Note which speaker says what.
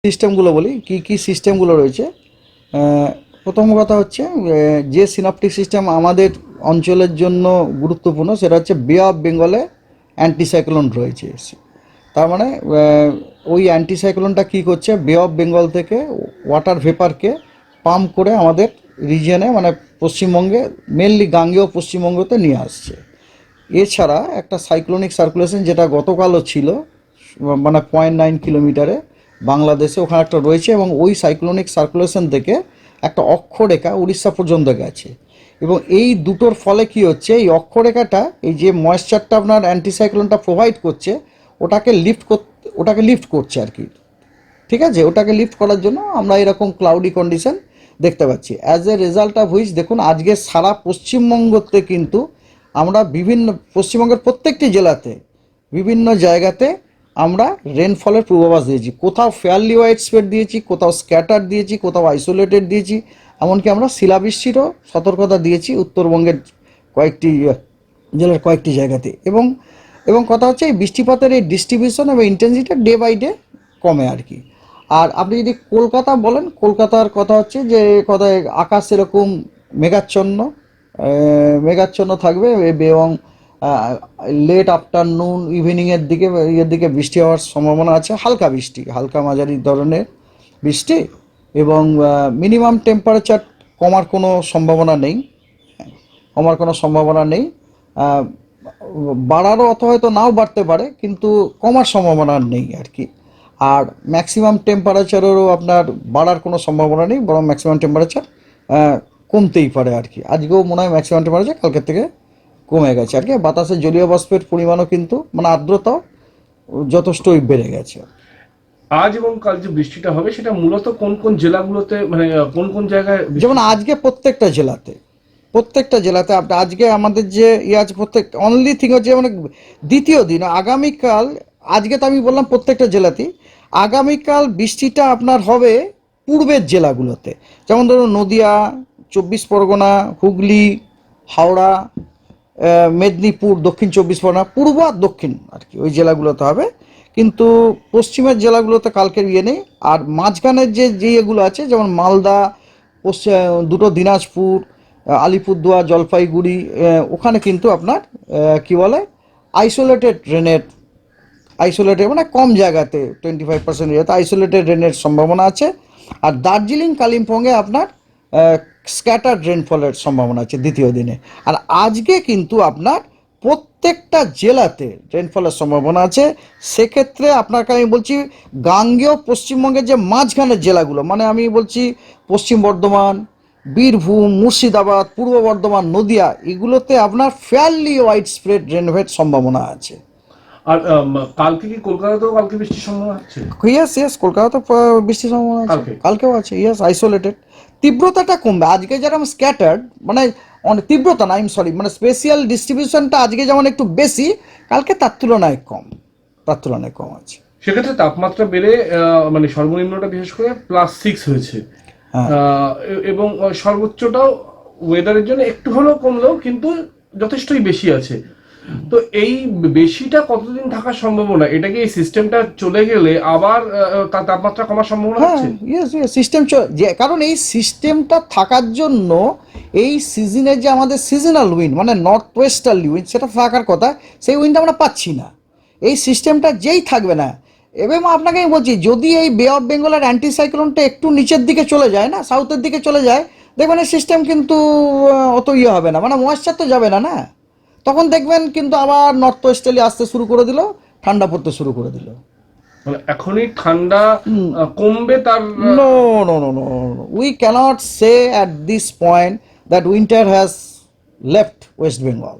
Speaker 1: সিস্টেমগুলো বলি, কি কি সিস্টেমগুলো রয়েছে। প্রথম কথা হচ্ছে যে সিনাপটিক সিস্টেম আমাদের অঞ্চলের জন্য গুরুত্বপূর্ণ সেটা হচ্ছে বে অফ বেঙ্গলে অ্যান্টিসাইক্লোন রয়েছে। তার মানে ওই অ্যান্টিসাইক্লোনটা কী করছে, বে অফ বেঙ্গল থেকে ওয়াটার ভেপারকে পাম্প করে আমাদের রিজিয়নে মানে পশ্চিমবঙ্গে মেনলি গাঙ্গেয় পশ্চিমবঙ্গতে নিয়ে আসছে। এছাড়া একটা সাইক্লোনিক সার্কুলেশন যেটা গতকালও ছিল মানে 0.9 কিলোমিটারে বাংলাদেশে ওখানে একটা রয়েছে, এবং ওই সাইক্লোনিক সার্কুলেশন থেকে একটা অক্ষরেখা উড়িষ্যা পর্যন্ত গেছে। এবং এই দুটোর ফলে কি হচ্ছে, এই অক্ষরেখাটা এই যে ময়েশ্চারটা আপনার অ্যান্টিসাইক্লোনটা প্রোভাইড করছে ওটাকে লিফট করছে আর কি। ঠিক আছে, ওটাকে লিফট করার জন্য আমরা এরকম ক্লাউডি কন্ডিশন দেখতে পাচ্ছি। As a result of which দেখুন আজকে সারা পশ্চিমবঙ্গতে কিন্তু আমরা পশ্চিমবঙ্গের প্রত্যেকটি জেলাতে বিভিন্ন জায়গাতে আমরা রেনফলের পূর্বাভাস দিয়েছি। কোথাও ফেয়ারলি ওয়াইড স্প্রেড দিয়েছি, কোথাও স্ক্যাটার দিয়েছি, কোথাও আইসোলেটেড দিয়েছি, এমনকি আমরা শিলাবৃষ্টিরও সতর্কতা দিয়েছি উত্তরবঙ্গের কয়েকটি জেলার কয়েকটি জায়গাতে। এবং কথা হচ্ছে এই বৃষ্টিপাতের এই ডিস্ট্রিবিউশন এবং ইন্টেন্সিটি ডে বাই ডে কমে আর কি। আর আপনি যদি কলকাতা বলেন, কলকাতার কথা হচ্ছে যে কথায় আকাশ এরকম মেঘাচ্ছন্ন থাকবে এবং লেট আফটারনুন ইভিনিংয়ের দিকে বৃষ্টি হওয়ার সম্ভাবনা আছে, হালকা মাঝারি ধরনের বৃষ্টি। এবং মিনিমাম টেম্পারেচার কমার কোনো সম্ভাবনা নেই। বাড়ারও হয়তো নাও বাড়তে পারে, কিন্তু কমার সম্ভাবনা নেই আর কি। আর ম্যাক্সিমাম টেম্পারেচারেরও আপনার বাড়ার কোনো সম্ভাবনা নেই, বরং ম্যাক্সিমাম টেম্পারেচার কমতেই পারে আর কি। আজকেও মনে হয় ম্যাক্সিমাম টেম্পারেচার কালকের থেকে কমে গেছে আর কি। বাতাসে জলীয় বাষ্পের পরিমাণও কিন্তু মানে আর্দ্রতাও যথেষ্টই বেড়ে গেছে।
Speaker 2: আজ এবং কাল যে বৃষ্টিটা হবে সেটা মূলত কোন কোন জেলাগুলোতে, মানে কোন কোন জায়গায়?
Speaker 1: যেমন আজকে প্রত্যেকটা জেলাতে আজকে আমাদের যে আছে অনলি থিং হচ্ছে মানে দ্বিতীয় দিন আগামীকাল, আজকে তো আমি বললাম প্রত্যেকটা জেলাতেই, আগামীকাল বৃষ্টিটা আপনার হবে পূর্বের জেলাগুলোতে, যেমন ধরুন নদিয়া, 24 পরগনা, হুগলি, হাওড়া, মেদিনীপুর, দক্ষিণ 24 পরগনা, পূর্ব আর দক্ষিণ আর কি, ওই জেলাগুলোতে হবে। কিন্তু পশ্চিমের জেলাগুলোতে কালকের নেই। আর মাঝখানের যে ইয়েগুলো আছে যেমন মালদা, দুটো দিনাজপুর, আলিপুরদুয়ার, জলপাইগুড়ি, ওখানে কিন্তু আপনার কি বলে আইসোলেটেড মানে কম জায়গাতে 25% এরিয়াতে আইসোলেটেড রেনের সম্ভাবনা আছে। আর দার্জিলিং কালিম্পংয়ে আপনার স্ক্যাটার্ড রেনফলের সম্ভাবনা আছে দ্বিতীয় দিনে। আর আজকে কিন্তু আপনার প্রত্যেকটা জেলাতে রেনফলের সম্ভাবনা আছে। সেক্ষেত্রে আপনাকে আমি বলছি গাঙ্গেয় পশ্চিমবঙ্গের যে মাঝখানের জেলাগুলো, মানে আমি বলছি পশ্চিম বর্ধমান, বীরভূম, মুর্শিদাবাদ, পূর্ব বর্ধমান, নদিয়া, এগুলোতে আপনার ফেয়ারলি ওয়াইড স্প্রেড রেনফের সম্ভাবনা আছে।
Speaker 2: আর কালকে কি কলকাতাতেও কালকে বৃষ্টির সম্ভাবনা আছে?
Speaker 1: ইয়েস, কলকাতাতে বৃষ্টির সম্ভাবনা আছে, কালকেও আছে। ইয়েস, আইসোলেটেড, তীব্রতাটা কমবে। আজকে যেরকম স্ক্যাটার্ড মানে অনেক তীব্রতা না, মানে স্পেশিয়াল ডিস্ট্রিবিউশনটা আজকে যেমন একটু বেশি, কালকে তার তুলনায় কম আছে।
Speaker 2: সেক্ষেত্রে তাপমাত্রা বেড়ে মানে সর্বনিম্নটা বিশেষ করে +6 হয়েছে, এবং সর্বোচ্চটাও ওয়েদারের জন্য একটু হলেও কমলেও কিন্তু যথেষ্টই বেশি আছে। তো এই বেশিটা কতদিন থাকার সম্ভাবনা? এটা কি এই সিস্টেমটা চলে গেলে আবার তাপমাত্রা কমার সম্ভাবনা আছে?
Speaker 1: ইয়েস, সিস্টেম কারণ এই সিস্টেমটা থাকার জন্য এই সিজনে যে আমাদের সিজনাল উইন্ড মানে নর্থ ওয়েস্টার্লি উইন্ড সেটা থাকার কথা, সেই উইন্ডটা আমরা পাচ্ছি না। এই সিস্টেমটা যেই থাকবে না, এবং আপনাকে আমি বলছি যদি এই বে অফ বেঙ্গলের অ্যান্টিসাইক্লোনটা একটু নিচের দিকে চলে যায় না, সাউথের দিকে চলে যায়, দেখবেন এই সিস্টেম কিন্তু অত হবে না, মানে ময়েশ্চার তো যাবে না, তখন দেখবেন কিন্তু আবার নর্থ ওয়েস্টার্লি আসতে শুরু করে দিল, ঠান্ডা পড়তে শুরু করে দিল।
Speaker 2: মানে এখনই ঠান্ডা কমবে তার?
Speaker 1: No, no, no, no, no. We cannot say at this point that winter has left West Bengal.